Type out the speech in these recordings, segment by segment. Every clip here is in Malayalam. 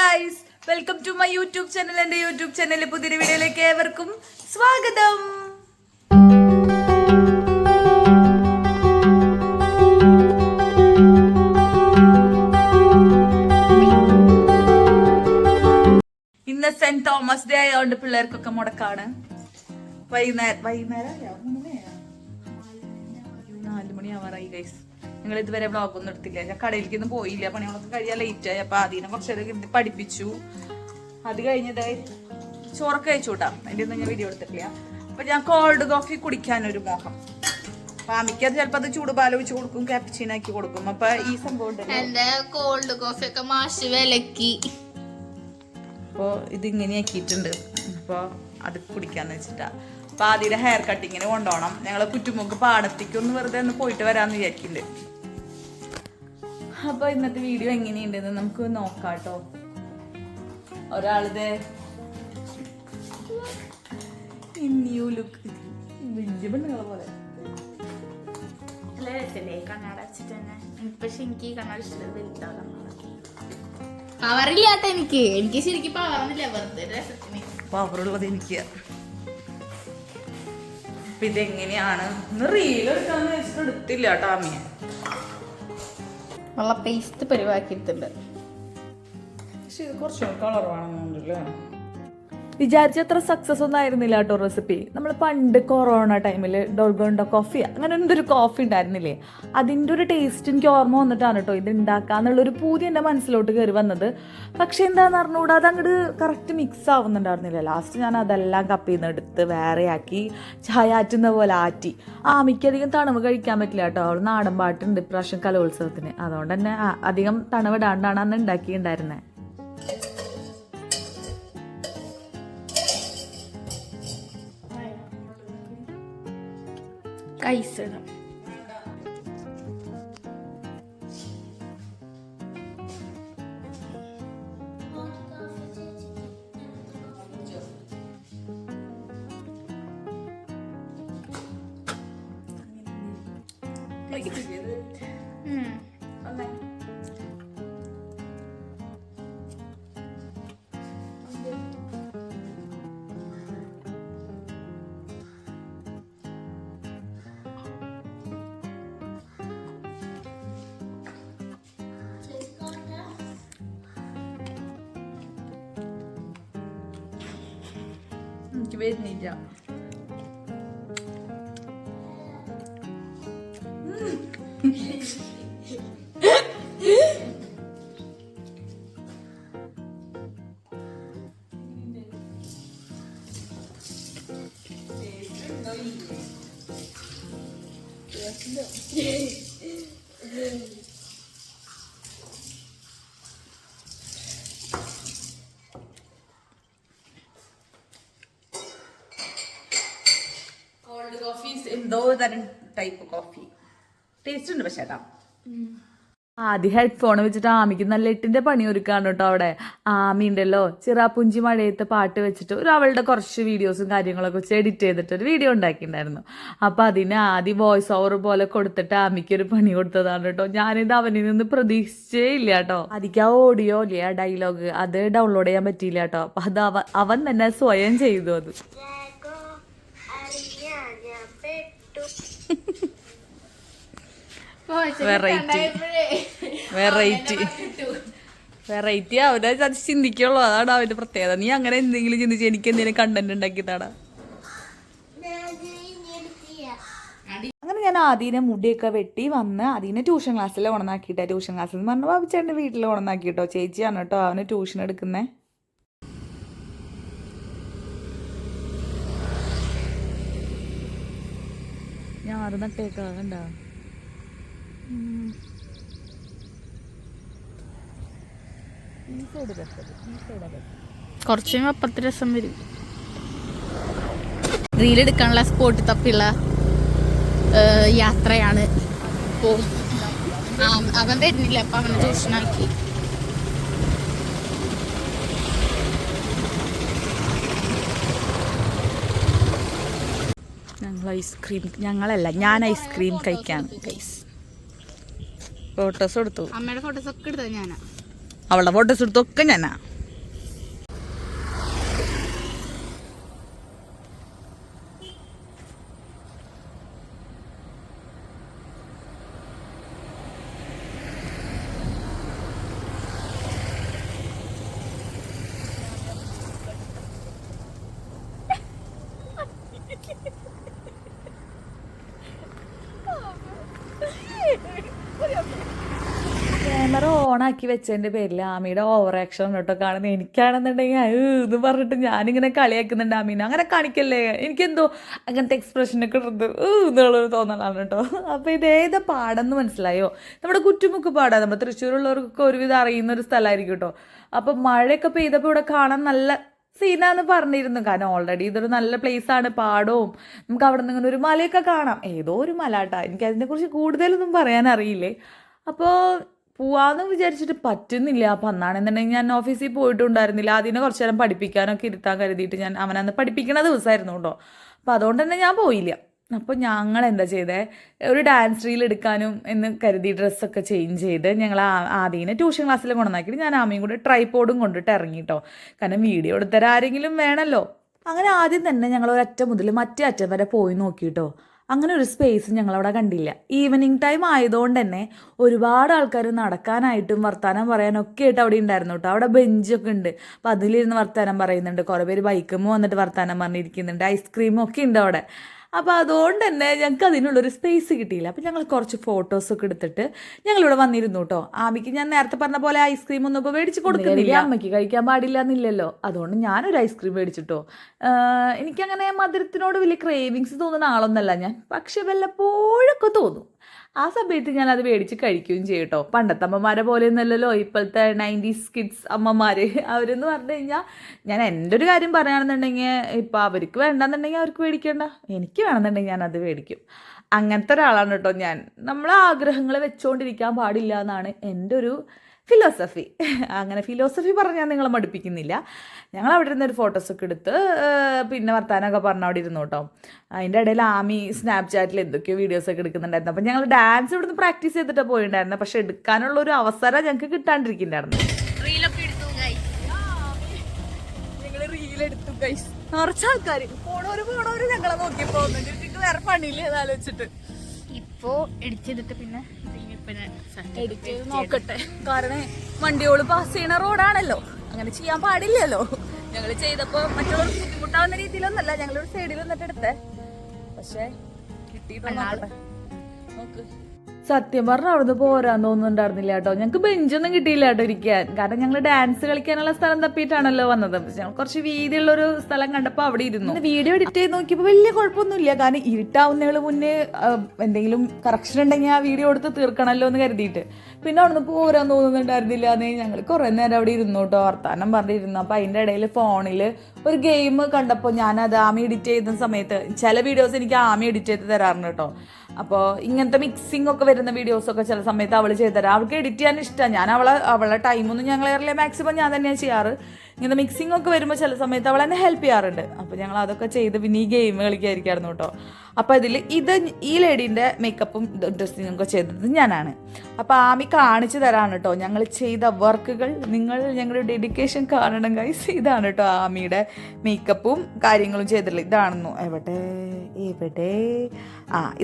Guys, welcome to my YouTube channel. എൻ്റെ യൂട്യൂബ് ചാനലിലെ പുതിയൊരു വീഡിയോയിലേക്ക് ഏവർക്കും സ്വാഗതം. ഇന്ന് സെന്റ് തോമസ് ഡേ ആയതുകൊണ്ട് പിള്ളേർക്കൊക്കെ മുടക്കാണ്. വൈകുന്നേരം 4 മണിയാവാറായി ഗൈസ്. ഞങ്ങൾ ഇതുവരെ വ്ളോഗ് ഒന്നും എടുത്തില്ല. ഞാൻ കടയിലേക്കൊന്നും പോയില്ല, പണികളൊക്കെ കഴിയാൻ ലേറ്റായി. അപ്പൊ അതിനെ കുറച്ചേരം പഠിപ്പിച്ചു. അത് കഴിഞ്ഞതായി ചോറൊക്കെ കഴിച്ചു കൂട്ടാം. അതിൻ്റെ ഒന്നും ഞാൻ വീഡിയോ എടുത്തിട്ടില്ല. അപ്പൊ ഞാൻ കോൾഡ് കോഫി കുടിക്കാനൊരു മോഹം. അപ്പൊ അമ്മയ്ക്ക് ചിലപ്പോ അത് ചൂടുപാല വെച്ച് കൊടുക്കും, ക്യാപ്ചീനോ ആക്കി കൊടുക്കും. അപ്പൊ ഈ സംഭവം എന്റെ കോൾഡ് കോഫി ഒക്കെ മാഷ് വിലക്കി. അപ്പൊ ഇതിങ്ങനെ ആക്കിയിട്ടുണ്ട്. അപ്പൊ അത് കുടിക്കാന്ന് വെച്ചിട്ടാ. അപ്പൊ ആദ്യം ഹെയർ കട്ടിങ്ങിന് കൊണ്ടുപോകണം. ഞങ്ങള് കുറ്റുമുക്ക് പാടത്തേക്ക് ഒന്ന് വെറുതെ ഒന്ന് പോയിട്ട് വരാന്ന് വിചാരിക്കുന്നുണ്ട്. അപ്പൊ ഇന്നത്തെ വീഡിയോ എങ്ങനെയുണ്ടെന്ന് നമുക്ക് നോക്കാട്ടോ. ഒരാളിത് ന്യൂ ലുക്ക് വലിയ പെണ്ണുങ്ങളെ പോലെ കണ്ണാട വെച്ചിട്ട് തന്നെ. പക്ഷെ എനിക്ക് ഈ കണ്ണാട ഇഷ്ടം വലുതാണ്. പവറില്ലാത്ത എനിക്ക് ശരിക്കും പവറൊന്നുമില്ല, വെറുതെ രസത്തിന്. പവറുള്ളത് എനിക്ക്. അപ്പൊ ഇതെങ്ങനെയാണ് ഇന്ന് റീൽ എടുക്കാന്ന് വെച്ചിട്ട് എടുത്തില്ല കേട്ടോ അമ്മയെ. ഉള്ള പേസ്റ്റ് പരിവാക്കിയിട്ടുണ്ട്. പക്ഷെ ഇത് കുറച്ചുകൂടെ കളർ വേണമെന്നുണ്ടല്ലേ. വിചാരിച്ചത്ര സക്സസ് ഒന്നും ആയിരുന്നില്ല കേട്ടോ റെസിപ്പി. നമ്മൾ പണ്ട് കൊറോണ ടൈമിൽ ഡോൾഗോണ്ട കോഫി അങ്ങനെ എന്തൊരു കോഫി ഉണ്ടായിരുന്നില്ലേ, അതിൻ്റെ ഒരു ടേസ്റ്റ് എനിക്ക് ഓർമ്മ വന്നിട്ടാണ് കേട്ടോ ഇത് ഉണ്ടാക്കാന്നുള്ളൊരു പൂതി എൻ്റെ മനസ്സിലോട്ട് കയറി വന്നത്. പക്ഷെ എന്താന്ന് പറഞ്ഞുകൂടാ, അത് അങ്ങോട്ട് കറക്റ്റ് മിക്സ് ആവുന്നുണ്ടായിരുന്നില്ല. ലാസ്റ്റ് ഞാൻ അതെല്ലാം കപ്പിൽ നിന്ന് എടുത്ത് വേറെ ആക്കി ചായ ആറ്റുന്ന പോലെ ആറ്റി. മിക്കധികം തണുവ് കഴിക്കാൻ പറ്റില്ല കേട്ടോ. അവൾ നാടൻ പാട്ടുണ്ട് ഇപ്രാവശ്യം കലോത്സവത്തിന്. അതുകൊണ്ട് തന്നെ അധികം തണുവിടാണ്ടാണ് അന്ന് ഉണ്ടാക്കിയിട്ടുണ്ടായിരുന്നത്. കൈസിടാം. എനിക്ക് വരുന്നില്ല. എന്തോ തരം ടൈപ്പ് കോഫി ടേസ്റ്റ് ഉണ്ട്. പക്ഷേ ആദ്യം ഹെഡ്ഫോൺ വെച്ചിട്ട് ആമിക്ക് നല്ല 8ന്റെ പണി ഒരുക്കാണ് കേട്ടോ. അവിടെ ആമി ഉണ്ടല്ലോ ചിറാപ്പുഞ്ചി മഴയത്ത് പാട്ട് വെച്ചിട്ട് അവളുടെ കുറച്ച് വീഡിയോസും കാര്യങ്ങളൊക്കെ വെച്ച് എഡിറ്റ് ചെയ്തിട്ട് ഒരു വീഡിയോ ഉണ്ടാക്കിയിട്ടുണ്ടായിരുന്നു. അപ്പൊ അതിന് ആദ്യം വോയിസ് ഓവർ പോലെ കൊടുത്തിട്ട് ആമിക്ക് ഒരു പണി കൊടുത്തതാണ് കേട്ടോ. ഞാനിത് അവനിൽ നിന്ന് പ്രതീക്ഷിച്ചേ ഇല്ല കേട്ടോ. അതിക്ക് ആ ഓഡിയോ ഇല്ലേ, ആ ഡയലോഗ് അത് ഡൗൺലോഡ് ചെയ്യാൻ പറ്റിയില്ല കേട്ടോ. അപ്പൊ അത് അവൻ തന്നെ സ്വയം ചെയ്തു. അത് വെറൈറ്റി അവനെ അത് ചിന്തിക്കുള്ളൂ. അതാണ് അവന്റെ പ്രത്യേകത. നീ അങ്ങനെ എന്തെങ്കിലും ചിന്തിച്ച് എനിക്ക് എന്തെങ്കിലും കണ്ടന്റ് ഉണ്ടാക്കിയതാടാ. അങ്ങനെ ഞാൻ ആദ്യം മുടിയൊക്കെ വെട്ടി വന്ന് അതിനെ ട്യൂഷൻ ക്ലാസ്സിൽ ഉണന്നാക്കിയിട്ടാ. ട്യൂഷൻ ക്ലാസ്സിൽ എന്ന് പറഞ്ഞാൽ ബാബുച്ചേട്ടൻ്റെ വീട്ടിൽ ഉണന്നാക്കിട്ടോ. ചേച്ചിയാണ് കേട്ടോ അവന് ട്യൂഷൻ എടുക്കുന്നേ. ഞാൻ നട്ടേക്കാകണ്ട കുറച്ചും അപ്പുറത്തെ രസം വരും. റീലെടുക്കാനുള്ള സ്പോട്ട് തപ്പിയുള്ള യാത്രയാണ്. അവൻ തരുന്നില്ല, അപ്പൊ അവനെ ട്യൂഷനാക്കി. ഞാൻ ഐസ്ക്രീം കഴിക്കാൻ ഫോട്ടോസ് എടുത്തു. അമ്മയുടെ ഫോട്ടോസ് ഒക്കെ എടുത്തത് ഞാനാ. അവളുടെ ഫോട്ടോസ് എടുത്തൊക്കെ ഞാനാ. ഓണാക്കി വെച്ചതിൻ്റെ പേരിൽ ആമിയുടെ ഓവർ ആക്ഷൻ കേട്ടോ കാണുന്നത്. എനിക്കാണെന്നുണ്ടെങ്കിൽ ഇത് പറഞ്ഞിട്ട് ഞാനിങ്ങനെ കളിയാക്കുന്നുണ്ട് ആമീനെ, അങ്ങനെ കാണിക്കല്ലേ, എനിക്കെന്തോ അങ്ങനത്തെ എക്സ്പ്രഷനൊക്കെ ഇടുന്നത് എന്നുള്ളൊരു തോന്നലാണ് കേട്ടോ. അപ്പോൾ ഇതേതാ പാടെന്ന് മനസ്സിലായോ? നമ്മുടെ കുറ്റുമുക്ക് പാടാണ്. നമ്മുടെ തൃശ്ശൂരുള്ളവർക്കൊക്കെ ഒരുവിധം അറിയുന്ന ഒരു സ്ഥലമായിരിക്കും കേട്ടോ. അപ്പം മഴയൊക്കെ പെയ്തപ്പോൾ ഇവിടെ കാണാൻ നല്ല സീനാന്ന് പറഞ്ഞിരുന്നു. കാരണം ഓൾറെഡി ഇതൊരു നല്ല പ്ലേസാണ്, പാടവും നമുക്ക് അവിടെ നിന്ന് ഇങ്ങനെ ഒരു മലയൊക്കെ കാണാം. ഏതോ ഒരു മല കേട്ടോ, എനിക്ക് അതിനെക്കുറിച്ച് കൂടുതലൊന്നും പറയാൻ അറിയില്ലേ. അപ്പോൾ പോവാന്ന് വിചാരിച്ചിട്ട് പറ്റുന്നില്ല. അപ്പം അന്നാണെന്നുണ്ടെങ്കിൽ ഞാൻ ഓഫീസിൽ പോയിട്ടുണ്ടായിരുന്നില്ല. അതിനെ കുറച്ച് നേരം പഠിപ്പിക്കാനൊക്കെ ഇരുത്താൻ കരുതിയിട്ട് ഞാൻ അവനന്ന് പഠിപ്പിക്കണ ദിവസമായിരുന്നു കേട്ടോ. അപ്പോൾ അതുകൊണ്ട് തന്നെ ഞാൻ പോയില്ല. അപ്പോൾ ഞങ്ങൾ എന്താ ചെയ്തേ, ഒരു ഡാൻസ് റീൽ എടുക്കാനും എന്ന് കരുതി ഡ്രസ്സൊക്കെ ചേഞ്ച് ചെയ്ത് ഞങ്ങൾ ആദ്യം ട്യൂഷൻ ക്ലാസ്സിൽ കൊണ്ടുവന്നാക്കിയിട്ട് ഞാൻ ആമയും കൂടെ ട്രൈപോഡും കൊണ്ടിട്ട് ഇറങ്ങിട്ടോ. കാരണം വീഡിയോ എടുത്തരാൻ ആരെങ്കിലും വേണമല്ലോ. അങ്ങനെ ആദ്യം തന്നെ ഞങ്ങൾ ഒരറ്റം മുതൽ മറ്റേ അറ്റം വരെ പോയി നോക്കിയിട്ടോ. അങ്ങനെ ഒരു സ്പേസ് ഞങ്ങളവിടെ കണ്ടില്ല. ഈവനിങ് ടൈം ആയതുകൊണ്ട് തന്നെ ഒരുപാട് ആൾക്കാർ നടക്കാനായിട്ടും വർത്താനം പറയാനൊക്കെ ആയിട്ട് അവിടെ ഉണ്ടായിരുന്നു കേട്ടോ. അവിടെ ബെഞ്ചൊക്കെ ഉണ്ട്. അപ്പോൾ അതിലിരുന്ന് വർത്താനം പറയുന്നുണ്ട്. കുറേ പേര് ബൈക്കുമ്പോൾ വന്നിട്ട് വർത്താനം പറഞ്ഞിരിക്കുന്നുണ്ട്. ഐസ്ക്രീമും ഒക്കെ ഉണ്ട് അവിടെ. അപ്പോൾ അതുകൊണ്ട് തന്നെ ഞങ്ങൾക്ക് അതിനുള്ളൊരു സ്പേസ് കിട്ടിയില്ല. അപ്പോൾ ഞങ്ങൾ കുറച്ച് ഫോട്ടോസൊക്കെ എടുത്തിട്ട് ഞങ്ങളിവിടെ വന്നിരുന്നു കേട്ടോ. ആമിക്ക് ഞാൻ നേരത്തെ പറഞ്ഞ പോലെ ഐസ്ക്രീം ഒന്നും ഇപ്പോൾ മേടിച്ച് കൊടുക്കുന്നില്ല, അമ്മയ്ക്ക് കഴിക്കാൻ പാടില്ല എന്നില്ലല്ലോ. അതുകൊണ്ട് ഞാനൊരു ഐസ്ക്രീം മേടിച്ചിട്ടോ. എനിക്കങ്ങനെ മധുരത്തിനോട് വലിയ ക്രേവിങ്സ് തോന്നുന്ന ആളൊന്നല്ല ഞാൻ, പക്ഷെ വല്ലപ്പോഴൊക്കെ തോന്നും. ആ സമയത്ത് ഞാൻ അത് മേടിച്ച് കഴിക്കുകയും ചെയ്യും കേട്ടോ. പണ്ടത്തെ അമ്മമാരെ പോലെ ഒന്നല്ലല്ലോ ഇപ്പോഴത്തെ 90s കിഡ്സ് അമ്മമാർ. അവരെന്ന് പറഞ്ഞു കഴിഞ്ഞാൽ, ഞാൻ എൻ്റെ ഒരു കാര്യം പറയുകയാണെന്നുണ്ടെങ്കിൽ ഇപ്പോൾ അവർക്ക് വേണ്ടെന്നുണ്ടെങ്കിൽ അവർക്ക് മേടിക്കേണ്ട, എനിക്ക് വേണമെന്നുണ്ടെങ്കിൽ ഞാനത് മേടിക്കും. അങ്ങനത്തെ ഒരാളാണ് കേട്ടോ ഞാൻ. നമ്മൾ ആഗ്രഹങ്ങൾ വെച്ചുകൊണ്ടിരിക്കാൻ പാടില്ല എന്നാണ് എൻ്റെ ഒരു ഫിലോസഫി. അങ്ങനെ ഫിലോസഫി പറഞ്ഞാൽ നിങ്ങളെ മടുപ്പിക്കുന്നില്ല. ഞങ്ങൾ അവിടെ ഇരുന്നൊരു ഫോട്ടോസൊക്കെ എടുത്ത് പിന്നെ വർത്താനമൊക്കെ പറഞ്ഞ് അവിടെ ഇരുന്നു കേട്ടോ. അതിൻ്റെ ഇടയിൽ ആമി സ്നാപ്ചാറ്റിൽ എന്തൊക്കെയോ വീഡിയോസൊക്കെ എടുക്കുന്നുണ്ടായിരുന്നു. അപ്പം ഞങ്ങൾ ഡാൻസ് ഇവിടുന്ന് പ്രാക്ടീസ് ചെയ്തിട്ട് പോയിട്ടുണ്ടായിരുന്നു. പക്ഷെ എടുക്കാനുള്ളൊരു അവസരം ഞങ്ങൾക്ക് കിട്ടാണ്ടിരിക്കുന്നുണ്ടായിരുന്നു. ഞങ്ങൾ റീലെടുത്തു ഗൈസ്. കുറച്ച് ആൾക്കാർ പോണവര് ഞങ്ങളെ നോക്കി പോകുന്നുണ്ട്. എനിക്ക് വേറെ പണിയില്ല എന്നാലോചിച്ചിട്ട് ഇപ്പോൾ എഡിറ്റ് ചെയ്തിട്ട് പിന്നെ എഡിറ്റ് ചെയ്ത് നോക്കട്ടെ. കാരണം വണ്ടിയോട് പാസ് ചെയ്യണ റോഡാണല്ലോ, അങ്ങനെ ചെയ്യാൻ പാടില്ലല്ലോ. ഞങ്ങൾ ചെയ്തപ്പോൾ മറ്റുള്ളവർക്ക് ബുദ്ധിമുട്ടാവുന്ന രീതിയിലൊന്നല്ല, ഞങ്ങളൊരു സൈഡിൽ വന്നിട്ട് എടുത്തേ. പക്ഷെ കിട്ടിയിട്ട് നോക്ക്. സത്യം പറഞ്ഞാൽ അവിടുന്ന് പോരാൻ തോന്നുന്നുണ്ടായിരുന്നില്ല കേട്ടോ. ഞങ്ങൾക്ക് ബെഞ്ചൊന്നും കിട്ടിയില്ല കേട്ടോ ഇരിക്കാൻ. കാരണം ഞങ്ങൾ ഡാൻസ് കളിക്കാനുള്ള സ്ഥലം തപ്പിയിട്ടാണല്ലോ വന്നത്. ഞങ്ങൾ കുറച്ച് വീതിയുള്ളൊരു സ്ഥലം കണ്ടപ്പോൾ അവിടെ ഇരുന്നു. വീഡിയോ എഡിറ്റ് ചെയ്ത് നോക്കിയപ്പോൾ വലിയ കുഴപ്പമൊന്നുമില്ല. കാരണം ഇരുട്ടാവുന്നതിന് മുന്നേ എന്തെങ്കിലും കറക്ഷൻ ഉണ്ടെങ്കിൽ ആ വീഡിയോ എടുത്ത് തീർക്കണമല്ലോ എന്ന് കരുതിയിട്ട്. പിന്നെ അവിടുന്ന് പോരാൻ തോന്നുന്നുണ്ടായിരുന്നില്ല എന്നേ. ഞങ്ങൾ കുറേ നേരം അവിടെ ഇരുന്നു കേട്ടോ, വർത്താനം പറഞ്ഞിരുന്നു. അപ്പോൾ അതിൻ്റെ ഇടയിൽ ഫോണിൽ ഒരു ഗെയിം കണ്ടപ്പോൾ ഞാനത് ആമി എഡിറ്റ് ചെയ്യുന്ന സമയത്ത്, ചില വീഡിയോസ് എനിക്ക് ആമി എഡിറ്റ് ചെയ്ത് തരാറുണ്ട് കേട്ടോ. അപ്പോൾ ഇങ്ങനത്തെ മിക്സിംഗ് ഒക്കെ വരുന്ന വീഡിയോസൊക്കെ ചില സമയത്ത് അവൾ ചെയ്തു തരാം. അവൾക്ക് എഡിറ്റ് ചെയ്യാൻ ഇഷ്ടമാണ്. ഞാൻ അവളെ ടൈമൊന്നും ഞങ്ങൾ ഏറില്ല, മാക്സിമം ഞാൻ തന്നെയാണ് ചെയ്യാറ്. ഇങ്ങനത്തെ മിക്സിംഗ് ഒക്കെ വരുമ്പോൾ ചില സമയത്ത് അവൾ എന്നെ ഹെൽപ്പ് ചെയ്യാറുണ്ട്. അപ്പോൾ ഞങ്ങൾ അതൊക്കെ ചെയ്ത് പിന്നെ ഈ ഗെയിം കളിക്കായിരിക്കായിരുന്നു കേട്ടോ. അപ്പോൾ ഇതിൽ ഈ ലേഡീൻ്റെ മേക്കപ്പും ഡ്രസ്സിങ്ങും ഒക്കെ ചെയ്തത് ഞാനാണ്. അപ്പോൾ ആമി കാണിച്ചു തരാണ് കേട്ടോ ഞങ്ങൾ ചെയ്ത വർക്കുകൾ. നിങ്ങൾ ഞങ്ങളുടെ ഡെഡിക്കേഷൻ കാണണം ഗൈസ്. ഇതാണ് കേട്ടോ ആമിയുടെ മേക്കപ്പും കാര്യങ്ങളും ചെയ്തിട്ടുള്ളത്. ഇതാണെന്നു എവിടെ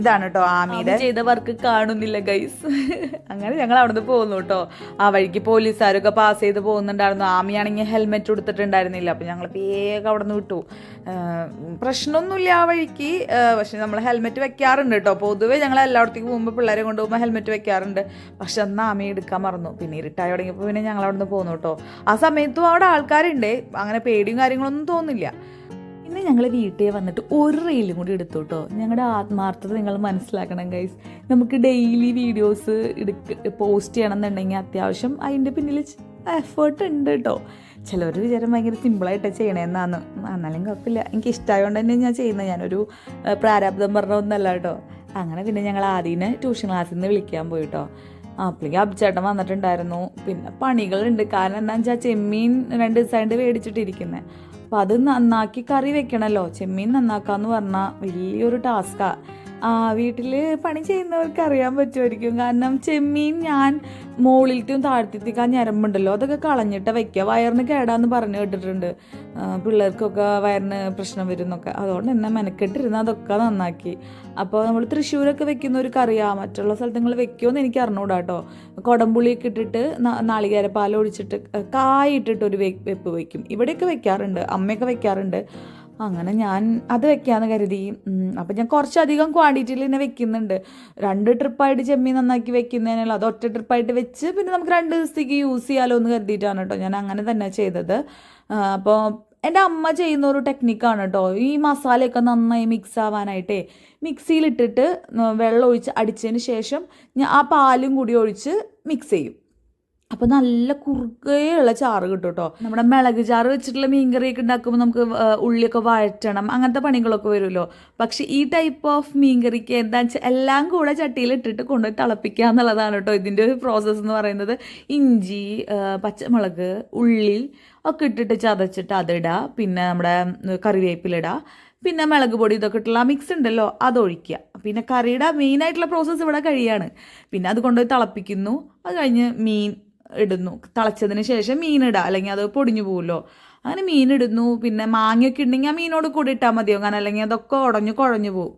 ഇതാണ് കേട്ടോ ആമിയുടെ ചെയ്ത വർക്ക്. കാണുന്നില്ല ഗൈസ്. അങ്ങനെ ഞങ്ങൾ അവിടുന്ന് പോകുന്നു കേട്ടോ. ആ വഴിക്ക് പോലീസുകാരൊക്കെ പാസ് ചെയ്ത് പോകുന്നുണ്ടായിരുന്നു. ആമിയാണെങ്കിൽ ഹെൽമെറ്റ് കൊടുത്തിട്ടുണ്ടായിരുന്നില്ല. അപ്പോൾ ഞങ്ങൾ വേഗം അവിടെ നിന്ന് വിട്ടു. പ്രശ്നമൊന്നുമില്ല ആ വഴിക്ക്. പക്ഷെ നമ്മൾ ഹെൽമെറ്റ് വെക്കാറുണ്ട് കേട്ടോ. പൊതുവേ ഞങ്ങൾ എല്ലായിടത്തേക്ക് പോകുമ്പോൾ പിള്ളേരെ കൊണ്ടുപോകുമ്പോൾ ഹെൽമെറ്റ് വെക്കാറുണ്ട്. പക്ഷെ അന്ന് ആമി എടുക്കാൻ മറന്നു. പിന്നെ ഇരുട്ടായി തുടങ്ങിയപ്പോൾ പിന്നെ ഞങ്ങൾ അവിടെ നിന്ന് പോകുന്നു കേട്ടോ. ആ സമയത്തും അവിടെ ആൾക്കാരുണ്ട്. അങ്ങനെ പേടിയും കാര്യങ്ങളൊന്നും തോന്നില്ല. പിന്നെ ഞങ്ങൾ വീട്ടിൽ വന്നിട്ട് ഒരു റീലും കൂടി എടുത്തു കേട്ടോ. ഞങ്ങളുടെ ആത്മാർത്ഥത നിങ്ങൾ മനസ്സിലാക്കണം ഗൈസ്. നമുക്ക് ഡെയിലി വീഡിയോസ് പോസ്റ്റ് ചെയ്യണം എന്നുണ്ടെങ്കിൽ അത്യാവശ്യം അതിൻ്റെ പിന്നിൽ എഫേർട്ട് ഉണ്ട് കേട്ടോ. ചിലവർ വിചാരം ഭയങ്കര സിമ്പിളായിട്ട് ചെയ്യണമെന്നാണ്. എന്നാലും കുഴപ്പമില്ല, എനിക്ക് ഇഷ്ടമായതുകൊണ്ട് തന്നെ ഞാൻ ചെയ്യുന്നത്. ഞാനൊരു പ്രാരാബ്ദം പറഞ്ഞ ഒന്നല്ല കേട്ടോ. അങ്ങനെ പിന്നെ ഞങ്ങൾ ആദ്യം ട്യൂഷൻ ക്ലാസ്സിൽ നിന്ന് വിളിക്കാൻ പോയി കേട്ടോ. അപ്പോഴേക്കും അബ്ചേട്ടൻ വന്നിട്ടുണ്ടായിരുന്നു. പിന്നെ പണികളുണ്ട്. കാരണം എന്താണെന്ന് വെച്ചാൽ ചെമ്മീൻ 2 ദിവസമായിട്ട് മേടിച്ചിട്ടിരിക്കുന്നത്. അപ്പോൾ അത് നന്നാക്കി കറി വെക്കണമല്ലോ. ചെമ്മീൻ നന്നാക്കാന്ന് പറഞ്ഞാൽ വലിയൊരു ടാസ്ക്കാണ്. വീട്ടിൽ പണി ചെയ്യുന്നവർക്ക് അറിയാൻ പറ്റുമായിരിക്കും. കാരണം ചെമ്മീൻ ഞാൻ മുകളിലത്തെയും താഴ്ത്തിത്തേക്ക് ആ ഞരമ്പുണ്ടല്ലോ അതൊക്കെ കളഞ്ഞിട്ട് വയ്ക്കുക. വയറിന് കേടാന്ന് പറഞ്ഞു കേട്ടിട്ടുണ്ട്. പിള്ളേർക്കൊക്കെ വയറിന് പ്രശ്നം വരും എന്നൊക്കെ. അതുകൊണ്ട് തന്നെ മെനക്കെട്ടിരുന്ന് അതൊക്കെ നന്നാക്കി. അപ്പോൾ നമ്മൾ തൃശ്ശൂരൊക്കെ വെക്കുന്നവർക്ക് അറിയാം. മറ്റുള്ള സ്ഥലത്തുങ്ങൾ വെക്കുമെന്ന് എനിക്ക് അറിഞ്ഞൂടാ കേട്ടോ. കുടംപുളിയൊക്കെ ഇട്ടിട്ട് നാളികേരപ്പാൽ ഒഴിച്ചിട്ട് കായ ഇട്ടിട്ട് ഒരു വെപ്പ് വയ്ക്കും. ഇവിടെയൊക്കെ വെക്കാറുണ്ട്, അമ്മയൊക്കെ വെക്കാറുണ്ട്. അങ്ങനെ ഞാൻ അത് വെക്കാമെന്ന് കരുതി. അപ്പം ഞാൻ കുറച്ചധികം ക്വാണ്ടിറ്റിയിൽ തന്നെ വെക്കുന്നുണ്ട്. 2 ട്രിപ്പായിട്ട് ചെമ്മീൻ നന്നാക്കി വെക്കുന്നതിനുള്ള അത് ഒറ്റ ട്രിപ്പായിട്ട് വെച്ച് പിന്നെ നമുക്ക് 2 ദിവസത്തേക്ക് യൂസ് ചെയ്യാമല്ലോ എന്ന് കരുതിയിട്ടാണ് കേട്ടോ ഞാൻ അങ്ങനെ തന്നെ ചെയ്തത്. അപ്പോൾ എൻ്റെ അമ്മ ചെയ്യുന്ന ഒരു ടെക്നിക്കാണ് കേട്ടോ ഈ മസാലയൊക്കെ നന്നായി മിക്സ് ആവാനായിട്ടേ. മിക്സിയിലിട്ടിട്ട് വെള്ളം ഒഴിച്ച് അടിച്ചതിന് ശേഷം ഞാൻ ആ പാലും കൂടി ഒഴിച്ച് മിക്സ് ചെയ്യും. അപ്പോൾ നല്ല കുറുകയുള്ള ചാറ് കിട്ടും കേട്ടോ. നമ്മുടെ മിളക് ചാറ് വെച്ചിട്ടുള്ള മീൻകറിയൊക്കെ ഉണ്ടാക്കുമ്പോൾ നമുക്ക് ഉള്ളിയൊക്കെ വഴറ്റണം, അങ്ങനത്തെ പണികളൊക്കെ വരുമല്ലോ. പക്ഷെ ഈ ടൈപ്പ് ഓഫ് മീൻകറിക്ക് എന്താണെന്ന് വെച്ചാൽ എല്ലാം കൂടെ ചട്ടിയിൽ ഇട്ടിട്ട് കൊണ്ടുപോയി തിളപ്പിക്കുക എന്നുള്ളതാണ് കേട്ടോ ഇതിൻ്റെ ഒരു പ്രോസസ്സ് എന്ന് പറയുന്നത്. ഇഞ്ചി, പച്ചമുളക്, ഉള്ളി ഒക്കെ ഇട്ടിട്ട് ചതച്ചിട്ട് അതിടുക, പിന്നെ നമ്മുടെ കറിവേപ്പിലിടുക, പിന്നെ മുളക് പൊടി ഇതൊക്കെ ഇട്ടുള്ള മിക്സ് ഉണ്ടല്ലോ അതൊഴിക്കുക. പിന്നെ കറിയുടെ മെയിനായിട്ടുള്ള പ്രോസസ്സ് ഇവിടെ കഴിയാണ്. പിന്നെ അത് കൊണ്ടുപോയി തിളപ്പിക്കുന്നു, അത് കഴിഞ്ഞ് മീൻ ഇടുന്നു, തിളച്ചതിന് ശേഷം മീൻ ഇടുക, അല്ലെങ്കിൽ അത് പൊടിഞ്ഞു പോകുമല്ലോ. അങ്ങനെ മീൻ ഇടുന്നു. പിന്നെ മാങ്ങയൊക്കെ ഉണ്ടെങ്കിൽ ആ മീനോട് കൂടി ഇട്ടാൽ മതിയോ, കാരണം അല്ലെങ്കിൽ അതൊക്കെ കുഴഞ്ഞു പോകും.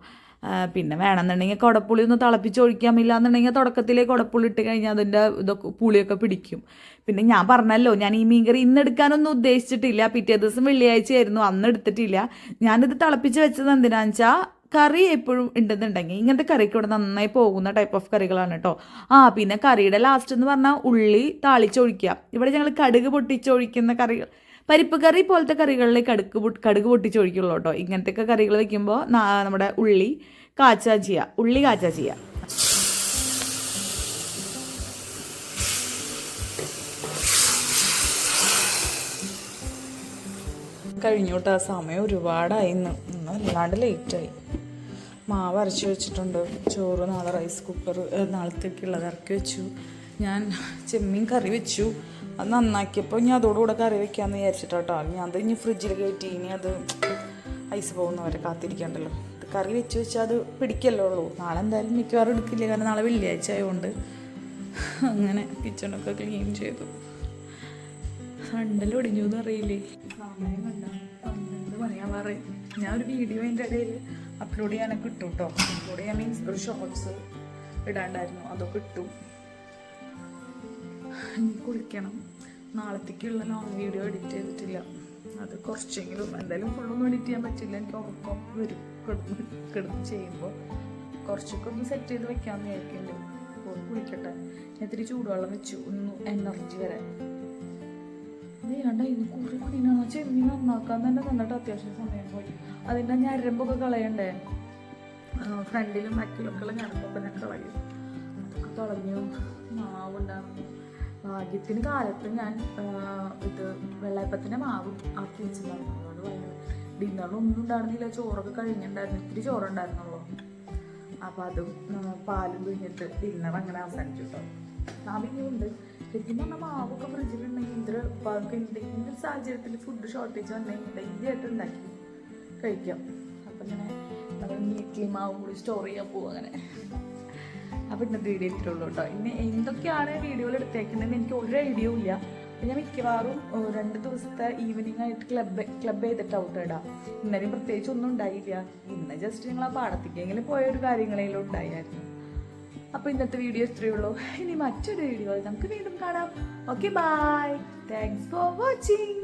പിന്നെ വേണമെന്നുണ്ടെങ്കിൽ കുടപ്പുളി ഒന്ന് തിളപ്പിച്ച് ഒഴിക്കാം, ഇല്ലാന്നുണ്ടെങ്കിൽ തുടക്കത്തിലേ കുടപ്പുളി ഇട്ട് കഴിഞ്ഞാൽ അതിൻ്റെ ഇതൊക്കെ പുളിയൊക്കെ പിടിക്കും. പിന്നെ ഞാൻ പറഞ്ഞല്ലോ ഞാൻ ഈ മീൻകറി ഇന്ന് എടുക്കാനൊന്നും ഉദ്ദേശിച്ചിട്ടില്ല. പിറ്റേ ദിവസം വെള്ളിയാഴ്ചയായിരുന്നു, അന്ന് എടുത്തിട്ടില്ല. ഞാനിത് തിളപ്പിച്ച് വെച്ചത് എന്തിനാണെന്ന് വെച്ചാൽ കറി എപ്പോഴും ഉണ്ടെന്നുണ്ടെങ്കിൽ ഇങ്ങനത്തെ കറിക്ക് ഇവിടെ നന്നായി പോകുന്ന ടൈപ്പ് ഓഫ് കറികളാണ് കേട്ടോ. പിന്നെ കറിയുടെ ലാസ്റ്റ് എന്ന് പറഞ്ഞാൽ ഉള്ളി താളിച്ചൊഴിക്കുക. ഇവിടെ ഞങ്ങൾ കടുക് പൊട്ടിച്ചൊഴിക്കുന്ന കറികൾ, പരിപ്പ് കറി പോലത്തെ കറികളിൽ കടുക് പൊട്ടിച്ചൊഴിക്കുള്ളൂ കേട്ടോ. ഇങ്ങനത്തെയൊക്കെ കറികൾ വെക്കുമ്പോൾ നമ്മുടെ ഉള്ളി കാച്ചാ ചെയ്യുക. കഴിഞ്ഞു കേട്ടോ. സമയം ഒരുപാടായി, ഇന്ന് അല്ലാണ്ട് ലേറ്റായി. മാവ് അരച്ച് വെച്ചിട്ടുണ്ട്. ചോറ് നാളെ റൈസ് കുക്കർ നാളത്തേക്കുള്ളത് ഇറക്കി വെച്ചു. ഞാൻ ചെമ്മീൻ കറി വെച്ചു. അത് നന്നാക്കിയപ്പോൾ ഇനി അതോടുകൂടെ കറി വെക്കാമെന്ന് വിചാരിച്ചിട്ടോ. ഞാൻ അത് ഇനി ഫ്രിഡ്ജിൽ കയറ്റി ഇനി അത് ഐസ് പോകുന്നവരെ കാത്തിരിക്കണ്ടല്ലോ. ഇത് കറി വെച്ചാൽ അത് പിടിക്കല്ലോ ഉള്ളൂ. നാളെ എന്തായാലും മിക്കവാറും എടുക്കില്ല, കാരണം നാളെ വെള്ളിയാഴ്ച ആയതുകൊണ്ട്. അങ്ങനെ കിച്ചണൊക്കെ ക്ലീൻ ചെയ്തു. സണ്ടൽ ഒടിഞ്ഞു എന്ന് അറിയില്ലേ. സമയം കണ്ട 12 മണിയാവാറ്. ഞാൻ ഒരു വീഡിയോ അതിൻ്റെ ഇടയിൽ അപ്ലോഡ് ചെയ്യാനൊക്കെ ഇട്ടു കേട്ടോ. അപ്ലോഡ് ചെയ്യാൻ മീൻസ് ഒരു ഷോർട്സ് ഇടാണ്ടായിരുന്നു, അതൊക്കെ ഇട്ടു. ഇനി കുളിക്കണം. നാളത്തേക്കുള്ള ലോങ് വീഡിയോ എഡിറ്റ് ചെയ്തിട്ടില്ല. അത് കുറച്ചെങ്കിലും എന്തായാലും ഫുള്ളൊന്നും എഡിറ്റ് ചെയ്യാൻ പറ്റില്ല, എനിക്ക് ഉറക്കം വരും കിടന്ന് ചെയ്യുമ്പോൾ. കുറച്ചൊക്കെ ഒന്ന് സെറ്റ് ചെയ്ത് വെക്കാമെന്ന് വിചാരിക്കുന്നുണ്ട്. പോയി കുളിക്കട്ടെ. ഞാൻ ഇത്തിരി ചൂടുവെള്ളം വെച്ചു ഒന്ന് എനർജി വരാൻ. വേണ്ട ഇനി കുറേ മണിയാണ് ചെമ്മീൻ നന്നാക്കാൻ തന്നെ നന്നിട്ട് അത്യാവശ്യം സമയം പോയി. അതിൻ്റെ ഞരമ്പൊക്കെ കളയണ്ടേ, ഫ്രണ്ടിലും ബാക്കിലൊക്കെ ഉള്ള ഞരമ്പൊക്കെ ഞാൻ കളയും. അതൊക്കെ കളഞ്ഞു. മാവുണ്ടാകുന്നു. ഭാഗ്യത്തിന് കാലത്ത് ഞാൻ ഇത് വെള്ളയപ്പത്തിൻ്റെ മാവ് ആക്കി വെച്ചിട്ടുണ്ടായിരുന്നു. അതുകൊണ്ട് ഭയങ്കര ഡിന്നറിനൊന്നും ഉണ്ടായിരുന്നില്ല. ചോറൊക്കെ കഴിഞ്ഞിട്ടുണ്ടായിരുന്നു, ഇത്തിരി ചോറുണ്ടായിരുന്നുള്ളൂ. അപ്പം അതും പാലും പിഴിഞ്ഞിട്ട് ഡിന്നർ അങ്ങനെ അവസാനിച്ചു കേട്ടോ. ഉണ്ട് ശരിക്കും പറഞ്ഞാൽ മാവൊക്കെ ഫ്രിഡ്ജിലുണ്ടെങ്കിൽ എന്തെങ്കിലും സാഹചര്യത്തിൽ ഫുഡ് ഷോർട്ടേജ് വന്നെങ്കിൽ ഡെയിലിയായിട്ട് ഉണ്ടാക്കി കഴിക്കാം. അപ്പം ഇങ്ങനെ നമ്മൾ വീട്ടിൽ മാവ് കൂടി സ്റ്റോർ ചെയ്യാൻ പോകും അങ്ങനെ. അപ്പം ഇന്നത്തെ വീഡിയോ ഇത്രയുള്ളൂ കേട്ടോ. ഇനി എന്തൊക്കെയാണ് വീഡിയോയിൽ എടുത്തേക്കുന്നതെന്ന് എനിക്ക് ഒരു ഐഡിയ ഇല്ല. അപ്പം ഞാൻ മിക്കവാറും 2 ദിവസത്തെ ഈവനിങ് ആയിട്ട് ക്ലബ് ചെയ്തിട്ട് ഔട്ട് ഇടാം. ഇന്നലെയും പ്രത്യേകിച്ച് ഒന്നും ഉണ്ടായില്ല. ഇന്ന് ജസ്റ്റ് ഞങ്ങൾ ആ പാടത്തേക്കെങ്കിലും പോയൊരു കാര്യങ്ങളെങ്കിലും ഉണ്ടായിരുന്നു. അപ്പോൾ ഇന്നത്തെ വീഡിയോ ഇത്രയേ ഉള്ളൂ. ഇനി മറ്റൊരു വീഡിയോയിൽ നമുക്ക് വീണ്ടും കാണാം. Okay, bye. Thanks for watching.